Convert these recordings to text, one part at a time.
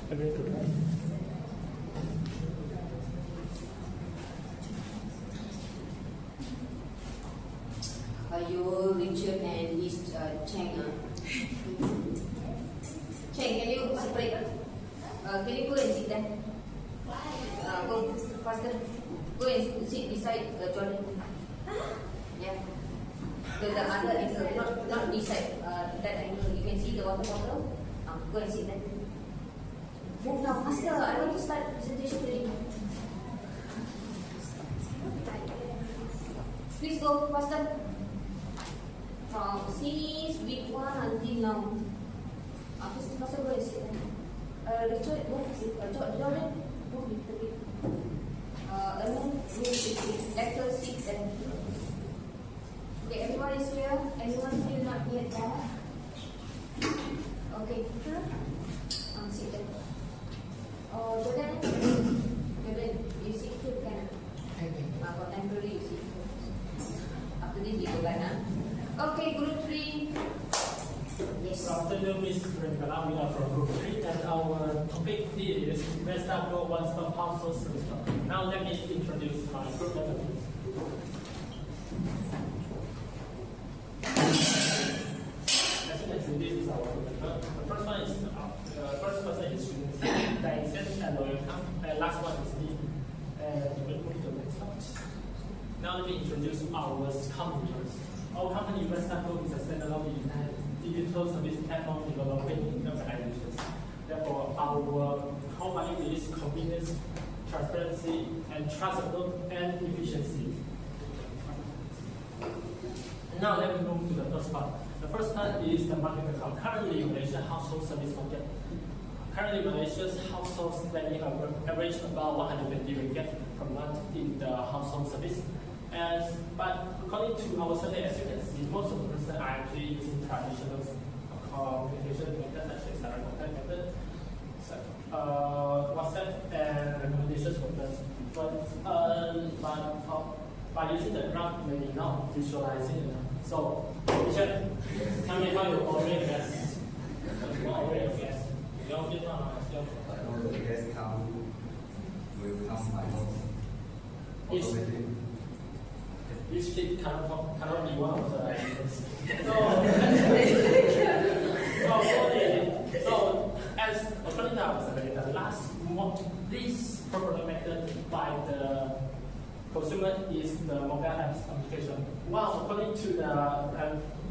You, Richard, and this Cheng. Cheng, can you separate? Can you go and sit there? Go faster. Go and sit beside Jordan. Yeah. The other angle, not this side. That angle. You can see the water bottle. Go and sit there. Move now, faster. I want to start presentation already. Please go faster. From since week 1 until now. Faster go and sit there. Richard, move. Jordan, move little bit. Move. Lecture 6 and okay, everyone is here. Anyone still not yet there? Okay. Sit there. Jordan, you sit here kan? For temporary you sit. After this you go back. Okay, group 3. Yes. Afternoon, Ms. Renkala. We are from group 3 and our topic is Vesta-Pro One-Stop Household Service. Now let me introduce my group members. As you can see, this is our group member. The first one is first person is Diane and Loyalcom, and last one is me. And we'll move to the next one. Now let me introduce our company first. Our company, Vesta-Pro, is a standalone digital service platform developing organizations. Therefore, our core value is convenience, transparency, and trustable and efficiency. Now let me move to the first part. The first part is the market account. Currently, Malaysia household service market. Currently, Malaysia's household spending average about 120 ringgit per month in the household service. But according to our survey, as you can see, most of the persons are actually using traditional communication methods such as direct contact method, WhatsApp, and recommendations for friends. But by using the graph, maybe not visualizing enough. So, Richard, tell me how you order gas. You order gas. You don't get one. I know the gas will come by automatic. Each kid cannot be one of the items. So as according to our survey, the least popular method by the consumer is the mobile apps application. While according to the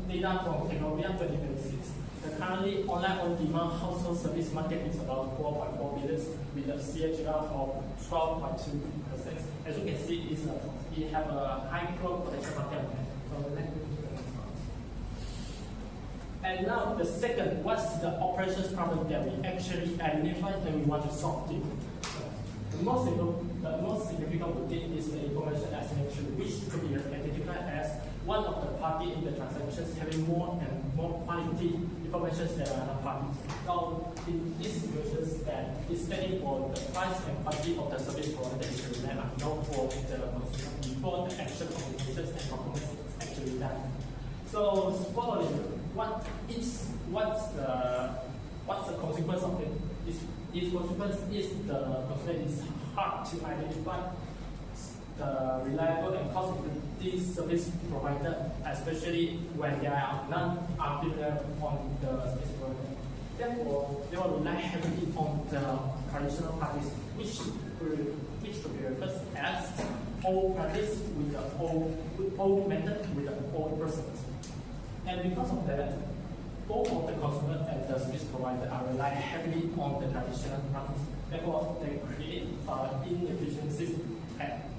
data from Technovia 2026, the currently online on-demand household service market is about 4.4 billion with a CAGR of 12.2%. As you can see, it have a high growth potential market. So let's move to the next one. And now the second, what's the operations problem that we actually identified and we want to solve it? The most significant thing is the information asymmetry, which could be identified as one of the party in the transactions having more and more quality information than another party. So in these situations, that is standing for the price and quality of the service provider is remain unknown for the consumer before the actual communications and performance is actually done. So following, what's the consequence of it? Its consequence is the consumer is hard to identify the reliable and cost-effective service provider, especially when they are not familiar on the service provider. Therefore, they will rely heavily on the traditional parties, which could be referred as old practice with the old method with the old person. And because of that, both of the consumer and the service provider are relying heavily on the traditional practice. Therefore, they create inefficiencies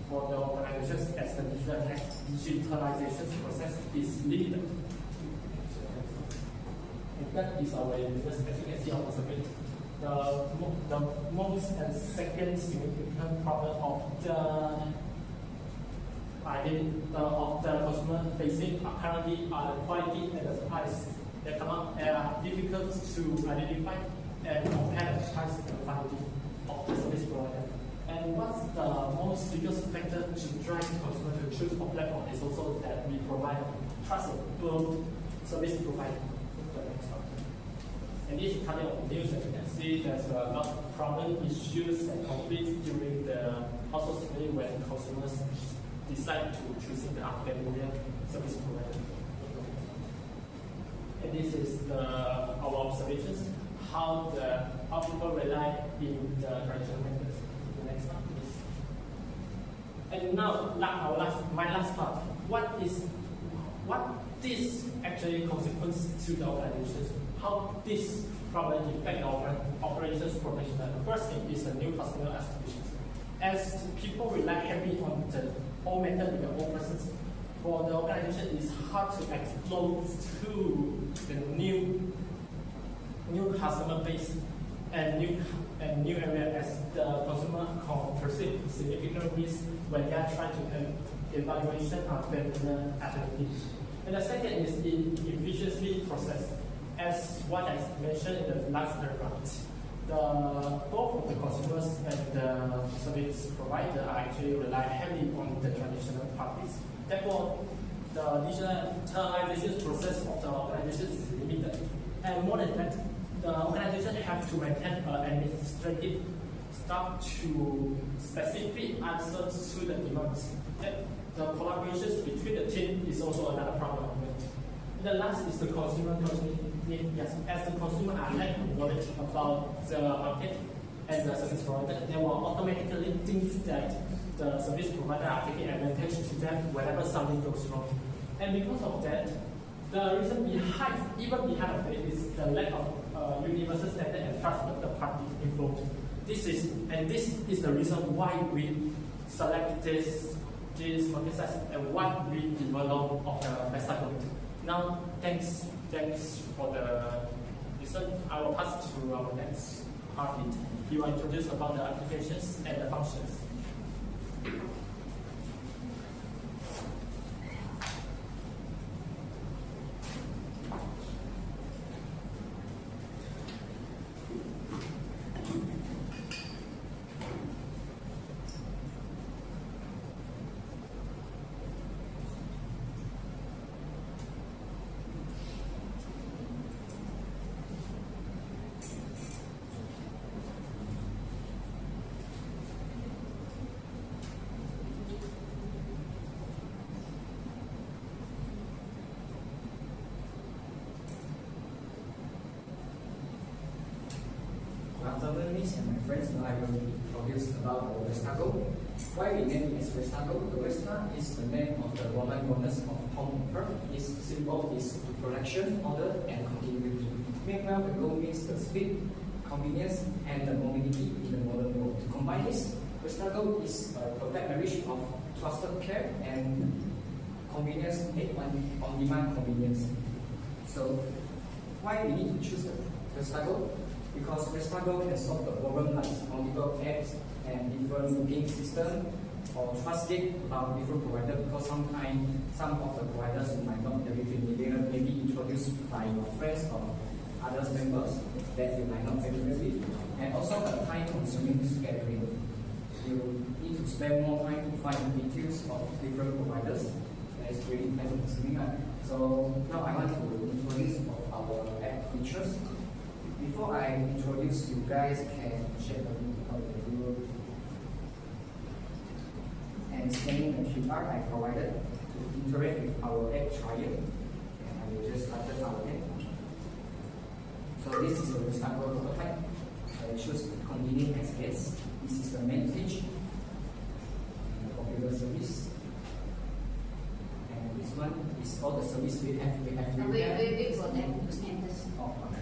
for the organizations as the digitalization process is limited. And that is our business. As you can see on the survey, the most and second significant problem of the consumer facing currently are the quality and the price. They are difficult to identify and compare the price and quality of the service provider. And what's the most biggest factor to drive the consumer to choose a platform is also that we provide trustable service provider. And this is kind of news, as you can see, there's a lot of problem issues and conflicts during the household survey when consumers decide to choosing the unfamiliar service provider. And this is our observations, how people rely in the traditional methods. The next one, please. And now, my last part. What this actually consequence to the organizations? How this problem affect our operations professional? The first thing is the new customer acquisitions. As people rely heavily on the old method with the old persons, for the organization, it's hard to explode to the new customer base and new area as the consumer perceive significant risk when they are trying to evaluation of vendor alternatives. And the second is the efficiency process. As what I mentioned in the last paragraph, both of the consumers and the service provider are actually rely heavily on the traditional parties. Therefore, the digitalization process of the organization is limited. And more than that, the organization have to maintain administrative staff to specific answers to the demands. The collaborations between the team is also another problem. The last is the consumer need. Yes, as the consumer are lack knowledge about the market and the service provider, they will automatically think that the service provider are taking advantage to them whenever something goes wrong. And because of that, the reason even behind it is the lack of universal standard and trust with the party involved. This is the reason why we select this market size and what we develop of the Vestago. Now, thanks for the listen. I will pass to our next party. He will introduce about the applications and the functions. Afternoon, Miss and my friends, now I will introduce about our Vestago. Why we name it as Vestago? The Vesta is the name of the Roman bonus of home turf. Its symbol is production, order, and continuity. Meanwhile, the goal means the speed, convenience, and the mobility in the modern world. To combine this, Vestago is a perfect marriage of trusted care and convenience, on-demand convenience. So, why we need to choose the Vestago? Because Vestago can solve the problem like multiple apps and different booking system or trusted about different providers, because sometimes some of the providers you might not be familiar, maybe introduced by your friends or other members that you might not be familiar with. And also the time-consuming scheduling. You need to spend more time to find details of different providers. That is really time-consuming. So now I want to introduce our app features. Before I introduce, you guys can check the link of the video and scanning the QR I provided to interact with our app trial. And I will just start our app. So this is the Vestago prototype. I choose convenient as guest. This is the main page. And the popular service. And this one is all the service we have. Wait for them to scan this. Oh, okay.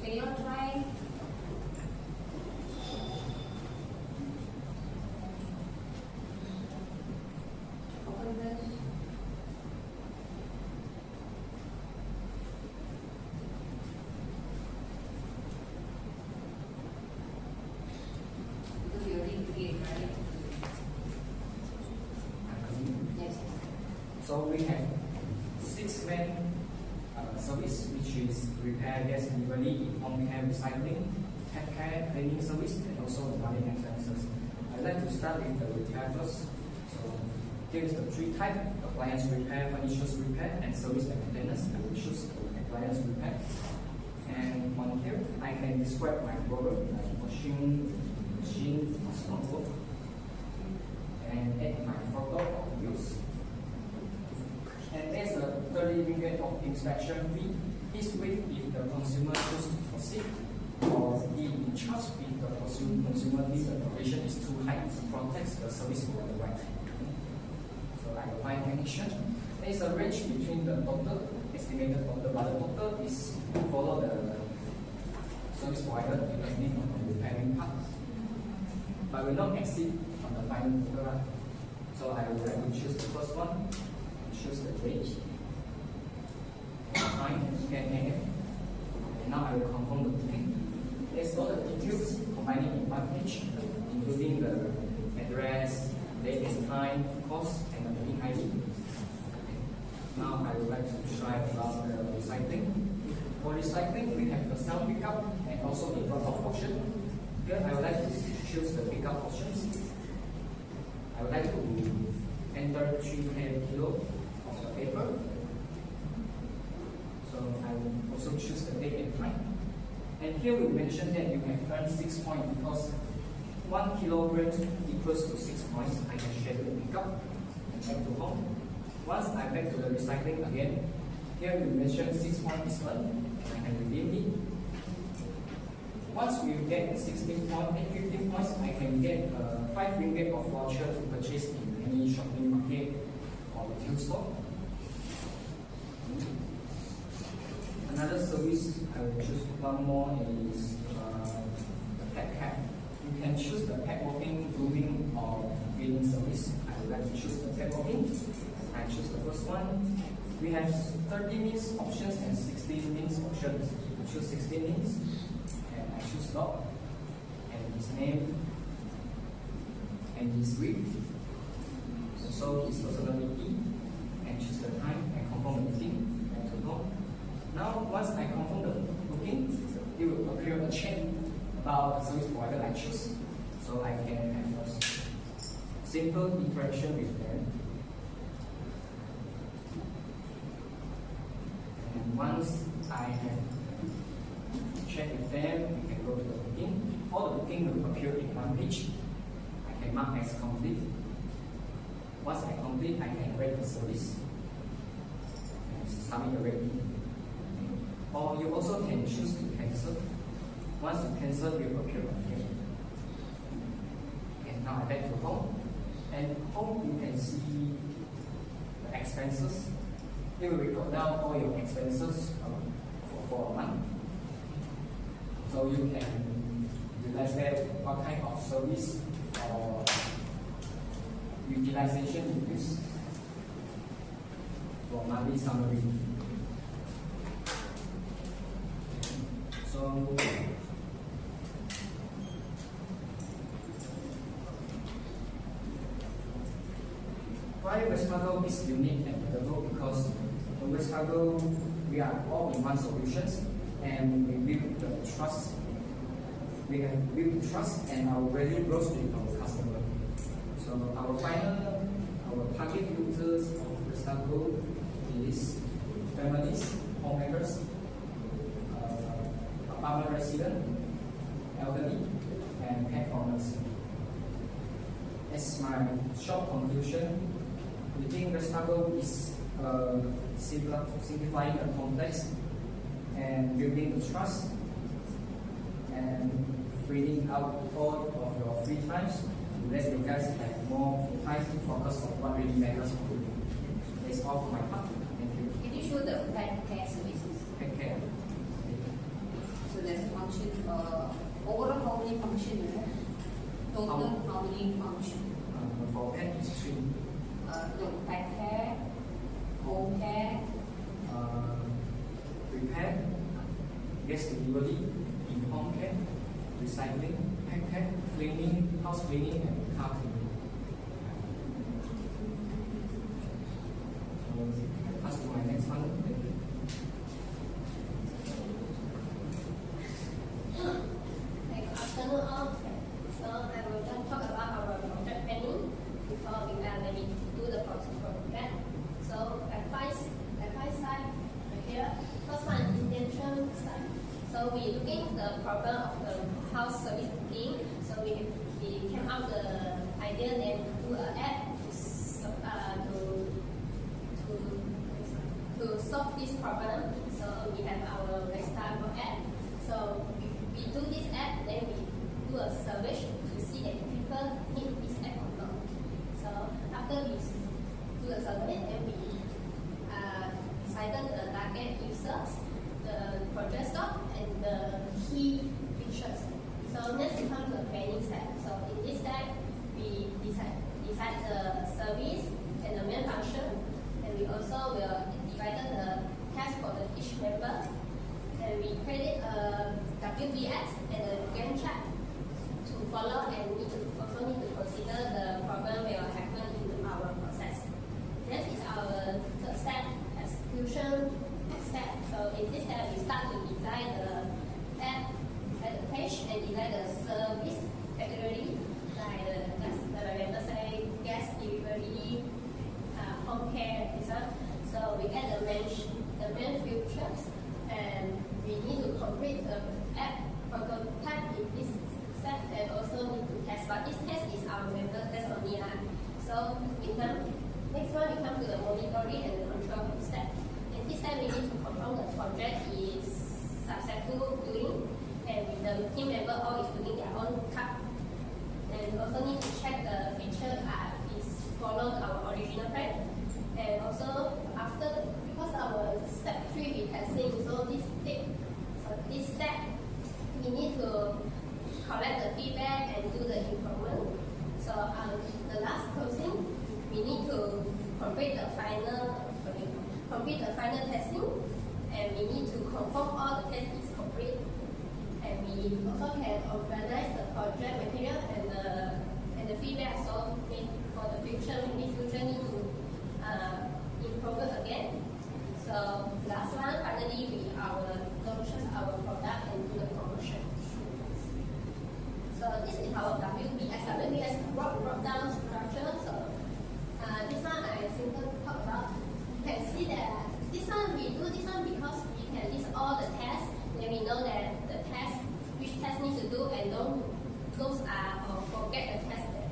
Can you all try? Open this. Because you already created, right? Yes. So we have 6 main service, which is repair, gas delivery, home care recycling, pet care, cleaning service, and also the running expenses. I'd like to start with the repair first. So here is the 3 types: appliance repair, furniture repair, and service and maintenance. I will choose appliance repair. And on here, I can describe my program like machine must not work, and add my photo of use. And there's a 30 ringgit of inspection fee. This way, if the consumer chooses to proceed, or he in charge if the consumer thinks the duration is too high, protects the service provider right. So I will find connection. There is a range between the total, estimated total, but the total is follow the service provider depending on the repairing part. But will not exceed on the final total. Right? So I will choose the first one, choose the date, time, 10 AM. And now I will confirm the booking. There's all the details combining in one page, including the address, date and time, cost, and the booking ID. Now I would like to try about the recycling. For recycling, we have the self-pickup and also the drop-off option. Here I would like to choose the pickup options. I would like to enter 3 kilo of the paper. So I will also choose the date and time. And here we mentioned that you have earned 6 points because 1 kilogram equals to 6 points. I can schedule the pickup and back to home. Once I'm back to the recycling again, here we mentioned 6 points is earned. I can redeem it. Once we get 16 points and 15 points, I can get 5 ringgit of voucher to purchase in any shopping market or retail store. Another service I will choose one more is the pet care. You can choose the pet walking, grooming, or feeding service. I would like to choose the pet walking. I choose the first one. We have 30 minutes options and 16 minutes options. I choose 16 minutes, and I choose dog, and his name, and his breed, so his personality, and choose the time and confirm the booking and to go. Now, once I confirm the booking, it will appear a check about the service provider I choose, so I can have a simple interaction with them. And once I have checked with them, we can go to the booking. All the booking will appear in one page. I can mark as complete. Once I complete, I can rate the service and submit the rating. Or you also can choose to cancel. Once you cancel, it will appear on here. And now I'm back to home. And home, you can see the expenses. It will record down all your expenses for a month. So you can realize that what kind of service or utilization you use for monthly summary. So why Westpago is unique and valuable because in Westpago we are all in one solutions and we build the trust. We have built trust and our value grows with our customer. So our target users of Westpago is families, homemakers, apartment resident, elderly, and pet owners. As my short conclusion, we think Westpago is simplifying the complex and building the trust and freeing out all of your free times to let you guys have more time to focus on what really matters for you. That's all for my part. Thank you. Can you show the pet care services? Take care. So there's a function, overall how many function you have? Total how many function? For pet is 3. No, pet care, home care, Repair, guest delivery, in-home care, recycling, pet care, cleaning, house cleaning, and car cleaning. So, pass to my next one. Thank you. Good afternoon all. So I will just talk about our project planning before we are ready to do the project. So at five side right here. First one is intention side. So So we looking the problem of the house service booking. So we came up the idea then do an app to solve this problem. So we have our Restago app. So if we do this app, then we do a survey to see if people need this app or not. So after we do the survey, then we decided the target users, the project scope, and the key features. So next we come to the planning step. So in this step, we decide the service and the main function, and we also will divide the task for each member, and we create a WBS and a Gantt chart to follow, and also need to consider the problem will happen in our process. This is our third step, execution step. So in this step, we start to design the app at the page and design the service category, like the member say gas delivery, home care, this one. So we add the main features, and we need to complete the app prototype in this step, and also need to test. But this test is our member test only. So next one we come to the monitoring and the control step. In this step, we need to confirm the project is successful doing, and the team member all is doing their own part. And also need to check the feature is follow our original plan. And also because our step 3 we testing, so this step we need to collect the feedback and do the improvement. So the last closing, we need to complete the final testing, and we need to confirm all the tests is complete. And we also can organize the project material and the feedback. So for the future, maybe future need to improve it again. So last one, finally we launches our product and do the promotion. So this is our WBS brought down structure. So this one I simply talk about. You can see that this one we do this one because we can list all the tests. Then we know that which test needs to do, and those are or forget the test there.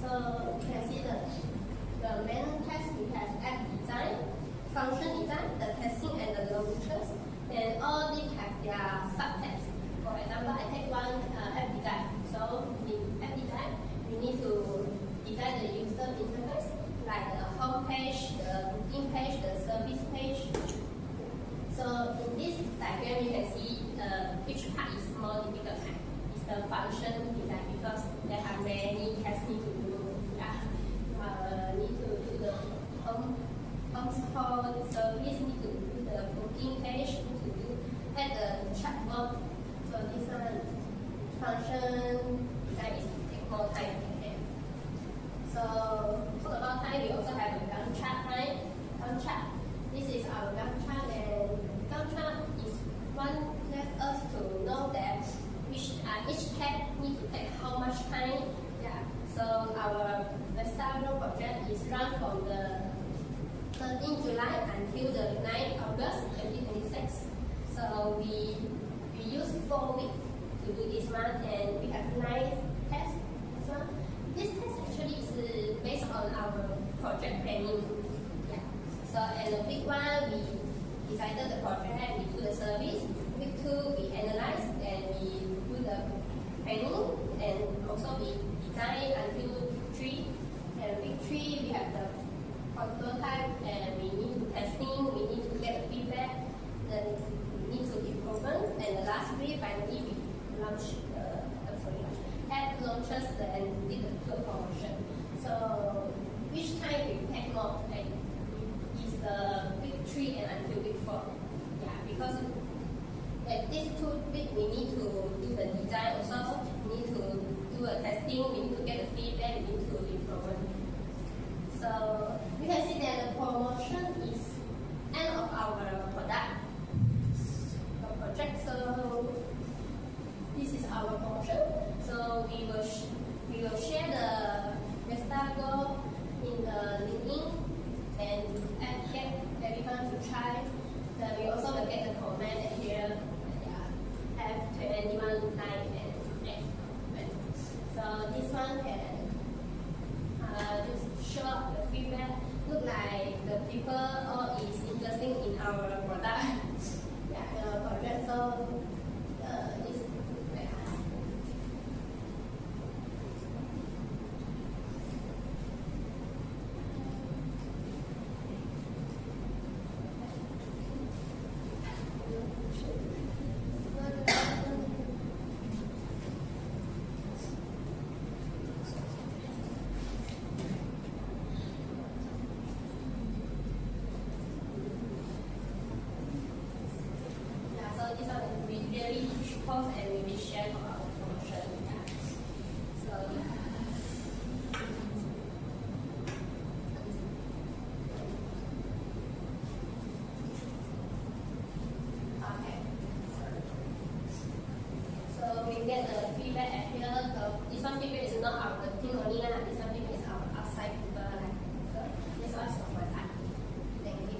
So you can see the main test we have app design, function design, the testing, and the launches. And all these have their subtests. For example, I take one app design. So in app design, we need to design the user interface, like the home page, the booking page, the service page. So in this diagram, you can see which part is more difficult. It's the function design, because there are many tests need to do. Need to do the home scroll service, need to do the booking page, need to do add the chatbot. So this one function design is take more time. Okay. So talk about time, we also have a Gantt chart time. Gantt chart. This is our Gantt chart, and Gantt chart is one let us to know that each step need to take how much time. Yeah. So our Restago project is run from the 13 July until the 9th August 2026. So we use 4 weeks to do this one, and we have 9 tests. So this test actually is based on our project planning. Yeah. So and the week 1 we decided the project, we do the service. Week 2 we analyze and we do the planning, and also we design until week 3. And week 3 we have the prototype, and we need to testing, we need to get the feedback, then we need to improve. And the last week finally we launch app launches and did the promotion. So each time we take more, like is the week 3 and until week 4. Yeah, because at these 2 weeks we need to do the design also, we need to do a testing, we need to get the feedback, we need to improve. So you can see that the promotion is end of our project. So this is our promotion. So we will share the Restago in the LinkedIn and get everyone to try. Then we also will get the comment here. Yeah. post and maybe share for our promotion. Yeah. So. Okay. So we get the feedback at here. This one feedback is not our team only, this one feedback is our outside people. So this was from my part. Thank you.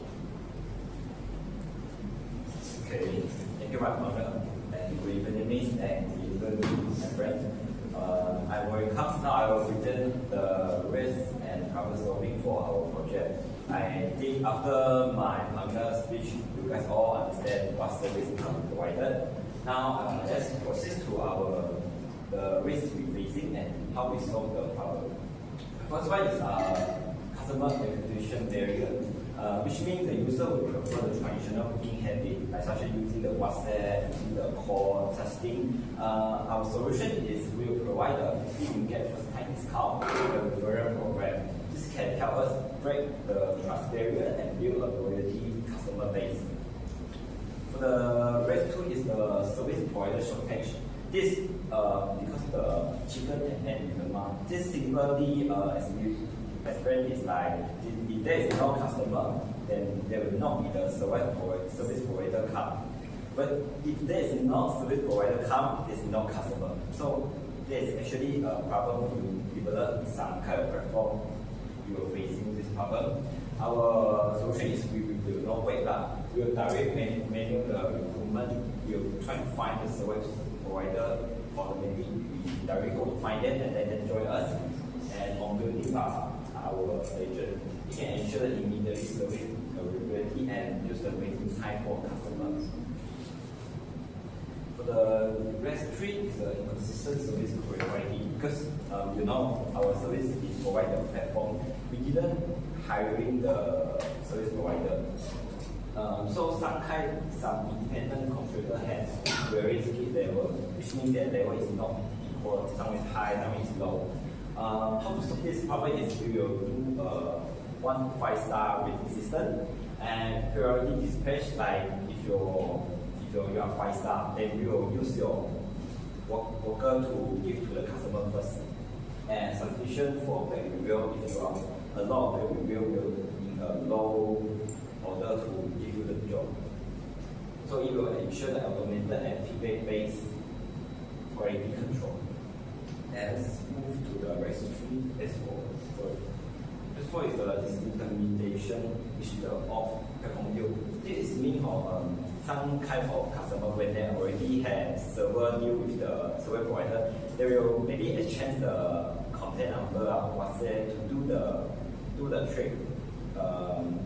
Okay, thank you, Mark. And good evening, Miss, and good evening, my friend. I will come now. I will present the risk and problem solving for our project. I think after my partner speech, you guys all understand what service is provided. Now, let's proceed to the risk we facing and how we solve the problem. First one is customer acquisition barrier, which means the user will prefer the traditional booking habit, like such as using the WhatsApp, using the call, such thing. Our solution is we will provide a 50 first time discount with a referral program. This can help us break the trust barrier and build a loyalty customer base. For the rest two is the service provider shortage. This because the chicken and demand. This simply as we explained is like if there is no customer, then there will not be the service provider come. But if there is no service provider come, there is no customer. So there is actually a problem to develop some kind of platform. You are facing this problem. Our solution is we will not wait up. We will direct menu the recruitment. We will try to find the service provider, or maybe we directly go to find them and let them join us. And onboarding our agent, we can ensure the immediate service availability and use the waiting time for customers. For the rest three is the consistent service quality, because you know our service is provided a platform. We didn't hiring the service provider. So some independent computer has very skill level, which means that level is not equal. Some is high, some is low. How to solve this problem is we will do 1 to 5-star rating system and periodic dispatch. Like if you are 5-star, then we will use your worker to give to the customer first. And sufficient for back review. If you are a lot of back review, will in a low order to give you the job. So it will ensure the automated and feedback-based quality control. And let's move to the registry S4. So S4 is the disintermediation, which is the off-platform deal. This is mean of some kind of customer when they already have server deal with the server provider, they will maybe exchange the contact number or WhatsApp to do the trade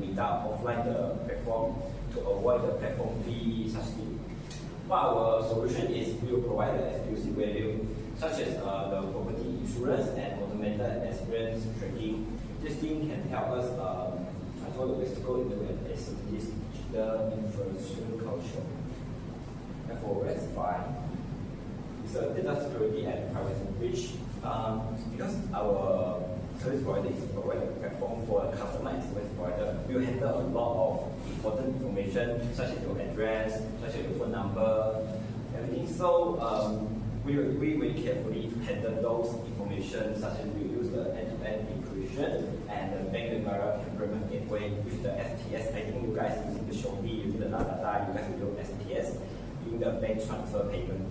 without offline the platform to avoid the platform fee such thing. But our solution is we will provide the exclusive value such as the property insurance and automated experience tracking. This thing can help us transfer the risk into an established digital infrastructure culture. And for rest 5, it's a data security and privacy breach. Because our service provider is providing a platform for the customer and service provider, we will handle a lot of important information such as your address, such as your phone number, everything. So we will carefully handle those information such as we use the end-to-end encryption and the bank Negara payment gateway with the STS. I think you guys using the Shopee, using the Lazada, you guys will use STS doing the bank transfer payment.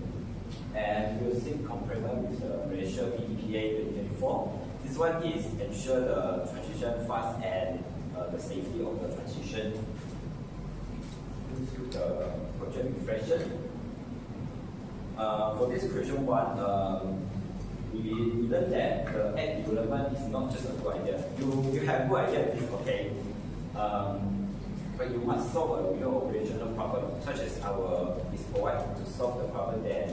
And we will seek compliance with the Malaysia PDPA 2024. This one is ensure the transition fast and the safety of the transition. To the project reflection. For this question one, we learned that the app development is not just a good idea. You have a good idea, it's okay. But you must solve a real operational problem, such as our is provided to solve the problem that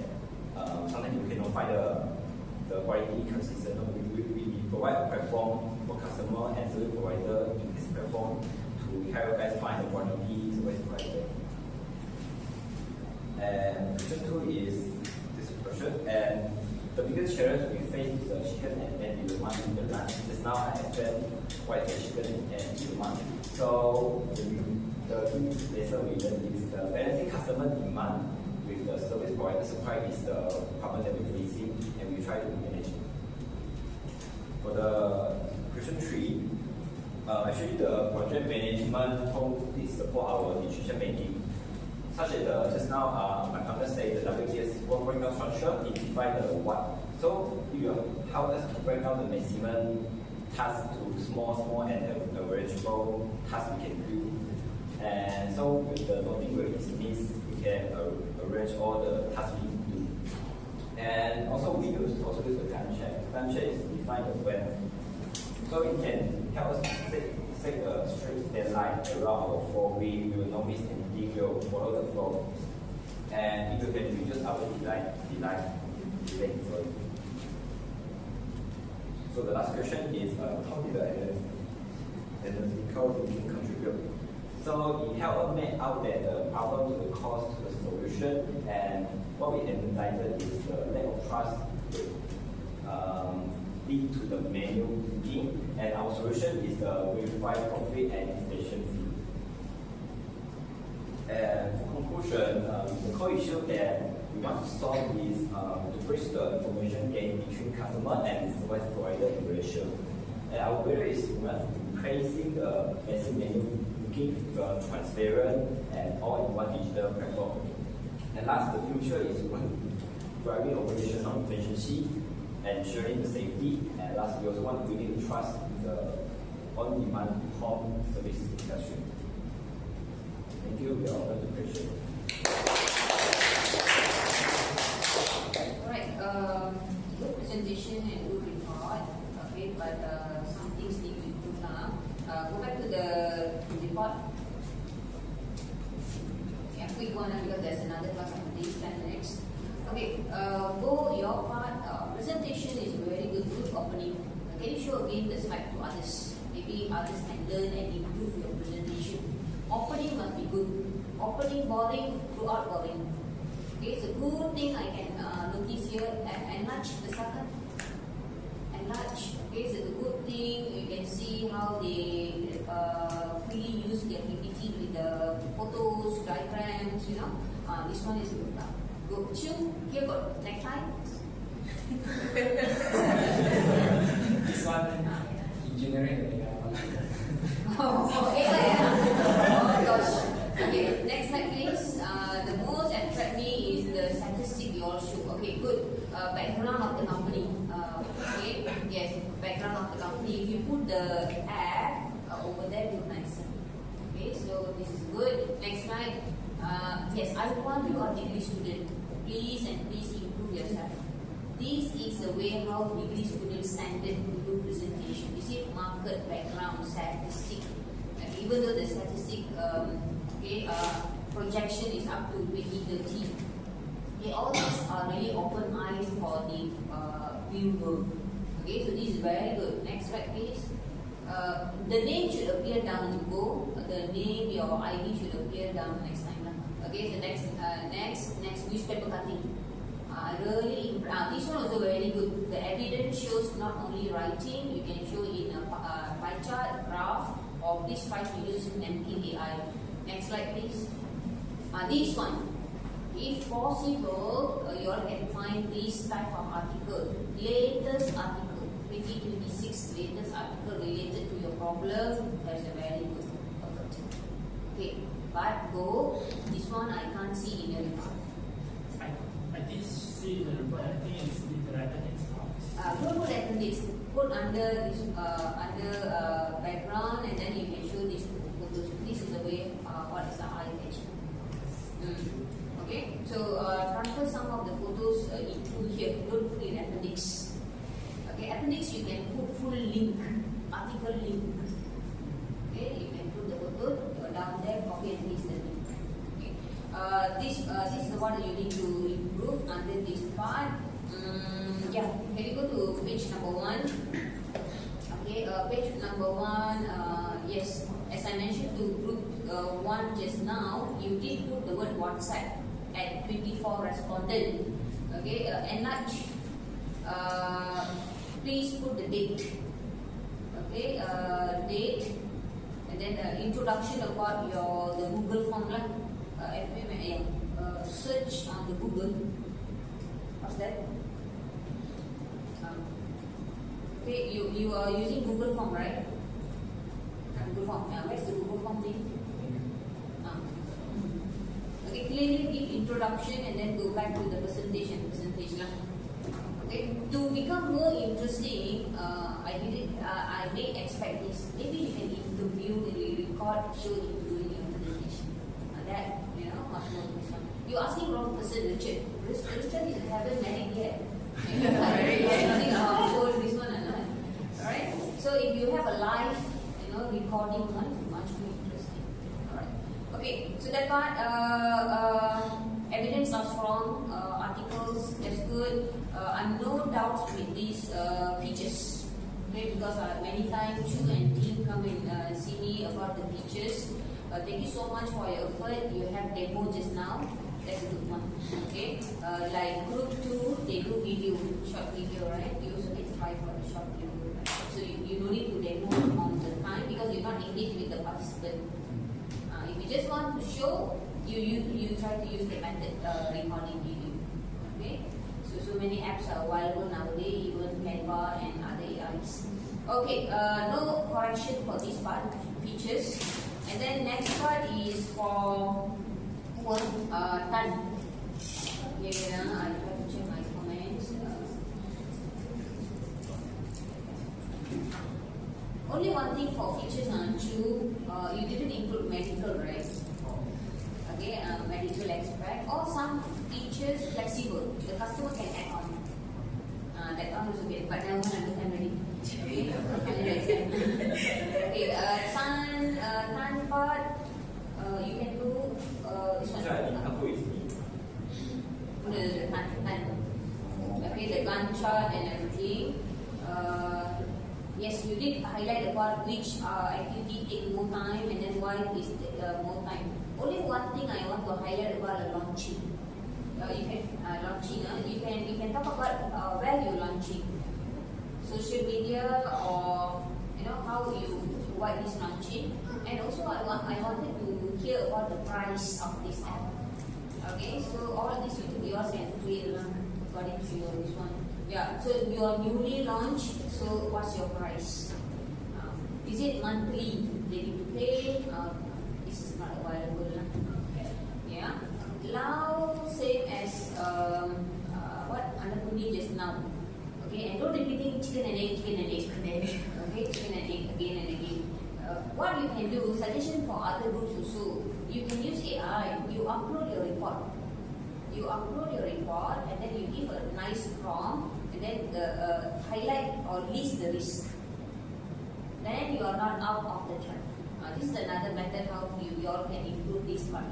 sometimes you cannot find the quality consistent. We provide a platform for customer and service provider in this platform to help you guys find the quality service provider. And question 2 is this question. And the biggest challenge we face is the chicken and demand in the land. Just now I explained what is the chicken and demand. So the lesson we learned is the balancing customer demand with the service provider supply is the problem that we're facing, and we try to manage it. For the question 3, actually the project management tool is support our decision making. Such as just now, my partner said the WTS work breakdown structure, it defines the what. So if you help us to break down the maximum task to small and averageable tasks we can do. And so with the loading rate, it means we can arrange all the tasks we need to do. And also we use the Gantt chart. Gantt chart is defined as when. So it can help us set a straight deadline around our flow. We will not miss anything, we will follow the flow. And if you can reduce our delay. Sorry. So the last question is, how did the analytical thinking contribute? So it helped us make out that the problem to the cause to the solution, and what we emphasized is the lack of trust lead to the manual thinking, and our solution is the verified conflict and integration field. And for conclusion, the core issue that we want to solve is to bridge the information gain between customer and service provider integration. And our goal is replacing the massive manual thinking with a transparent and all-in-one digital platform. And last, the future is driving operational efficiency, ensuring the safety, and last, we also want to build trust in the on-demand home service industry. Thank you. We are open to questions. Alright, good presentation and good report. Okay, but some things need to improve now. Go back to the report. Yeah, quick one because there's another class after this 10 minutes. Okay, go your part. Presentation is very good opening. Can you show again the slide to others? Maybe others can learn and improve your presentation. Opening must be good. Opening boring, throughout boring. Okay, so good thing I can notice here, enlarge the circle. Enlarge. Okay, so the good thing you can see how they freely use their PPT with the photos, diagrams, you know. This one is good. Good. Chill. Here got necktie. This one, engineering. Oh, yeah. Oh gosh. Okay, next slide please. The most attract me is the statistic you all show. Okay, good. Background of the company. Okay, yes, background of the company. If you put the ad over there, look nicer. Okay, so this is good. Next slide. Yes, I want you are degree student. Please and please improve yourself. This is the way how degree students standard to do presentation. You see, market, background, statistic. Even though the statistic projection is up to 2030. Okay, all these are really open eyes for the viewer. Okay, so this is very good. Next slide, please. The name should appear down to go. The name, your ID should appear down next time. Okay, so next newspaper cutting. Really, this one also very good. The evidence shows not only writing, you can show in a pie chart, graph, or please try to use MKAI. Next slide, please. This one, if possible, you all can find this type of article, latest article, 2026 latest article related to your problem. That's a very good, perfect. Okay, but go. This one I can't see in your report. I did see the report. I think it's the appendix part. Don't put appendix. Put under this background, and then you can show these photos. This is the way what is the eye catch. Okay, so transfer some of the photos into here. Don't put in appendix. Okay, appendix you can put full link, article link. Okay, you can put the photo down there. Copy and paste the link. This is the one you need to improve under this part. Yeah, can you go to page number 1? Okay, page number 1. Yes, as I mentioned to group 1 just now, you did put the word WhatsApp at 24 respondent. Okay, enlarge. Please put the date. Okay, date, and then introduction about the Google form lah. Search on Google. What's that? Okay, you are using Google Form, right? Google Form. Where's the Google Form thing? Okay, clearly give introduction and then go back to the presentation. Okay, to become more interesting, I may expect this. Maybe you can interview, record, show you doing your presentation. That, much more interesting. You asking wrong person, Richard. Richard is haven't married yet. This one and that. Alright? So if you have a live, recording one, it's much more interesting. Alright. Okay, so that part, evidence are strong, articles, that's good. I'm no doubts with these features. Okay, because many times Chu and team come and see me about the features. Thank you so much for your effort. You have demo just now. That's a good one. Okay. Like group 2, they do video, short video, right? You also get 5 for the short video. Right? So you don't need to demo on the time because you're not engaged with the participant. If you just want to show, you try to use the method recording video. Okay. So many apps are available nowadays, even Canva and other AIs. Okay. No correction for this part features. And then next part is for Tan. Yeah, I try to check my comments. Only one thing for features on Chu, you didn't include medical, right? Okay, medical aspect or some features flexible. The customer can add on. That one is okay, but now one understand already. Okay, Tan part, you can do this one. Okay, the Gantt chart and everything. Yes, you did highlight about which activity take more time and then why is more time. Only one thing I want to highlight about launching. You can launching. You can talk about where you're launching, social media or why this launching. And also I wanted to hear about the price of this app. Okay, so all this yours can clear according to your this one. Yeah, so you are newly launched, so what's your price? Is it monthly? They need to pay? This is not available. Yeah. Now same as what Anapuni just now. Okay, and don't repeating chicken and egg, chicken and egg, chicken and egg. Okay, chicken and egg again and again. What you can do, suggestion for other groups also, you can use AI, you upload your report. You upload your report and then you give a nice prompt and then highlight or list the risk. Then you are not out of the track. This is another method how you all can improve this part.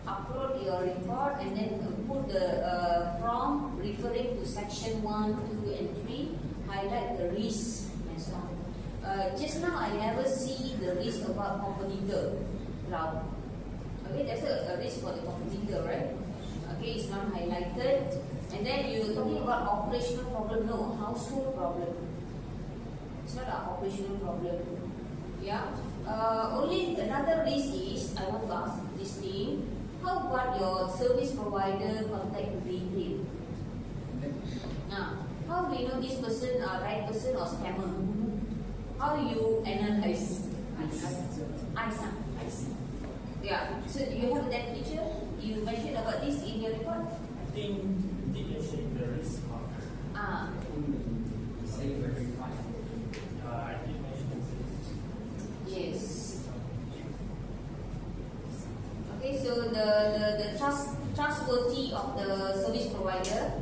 Upload your report and then put the prompt referring to section 1, 2 and 3, highlight the risk and so on. Just now I never see the risk about competitor round. Okay, there's a risk for the competitor, right? Okay, it's not highlighted. And then you're talking about operational problem. No, household problem. It's not an operational problem. Yeah. Only another risk is I want to ask this thing. How about your service provider contact detail? Now, how do you know this person right person or scammer? How do you analyze? ISA. Yeah. So do you have that feature? You mentioned about this in your report? I think you did actually the risk part. Say verify. I did mention this. Yes. Okay, so the trustworthy of the service provider.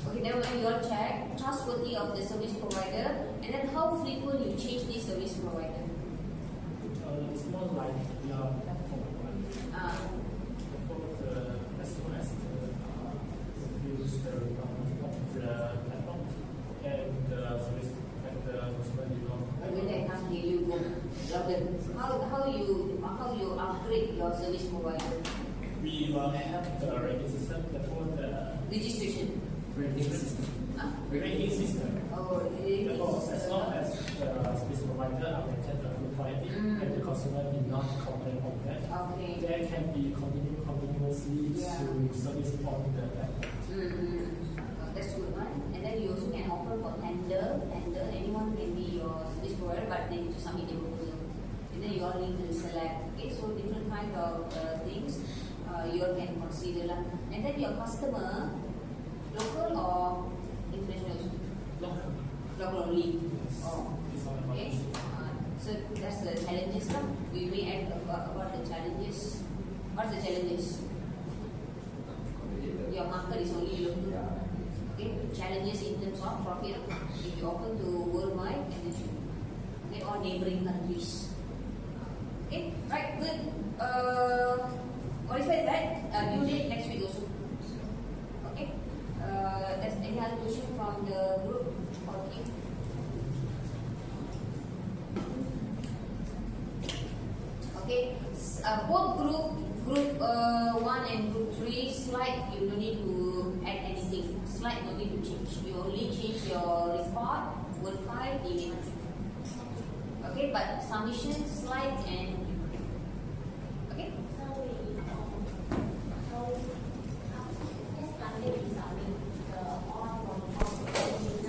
Okay, then when you all check trustworthy of the service provider, and then how frequent you change this service provider. It's more like your platform, right? For the customer as use the platform and the service and the customer Okay, I can't hear you. How you upgrade your service provider? We will have the registration for the Registration. Rating system. Rating system. Oh, Therefore, as long as the service provider are maintain a good quality and the consumer did not complain on that, Okay. there can be continuously Yeah. to service on the platform. That's good, right? And then you also can offer for tender. Anyone can be your service provider, but they need to submit their proposal. And then you all need to select. Okay, so different kind of things you all can consider lah. And then your customer, local or international? Local. Local only. Yes. Oh, It's all about okay. So that's the challenges lah. We may add about the challenges. What's the challenges? Complicated. Your market is only local. Yeah. Okay, challenges in terms of profit. If you open to worldwide, and then okay, or neighboring countries. Okay, right, good. Modify that. Due date next week also. Okay. That's any other question from the group? Okay. Okay. Both group 1 and group 3 slide, you don't need to add anything. Slide no need to change. You only change your report, word file, image. Okay, but submission, slide and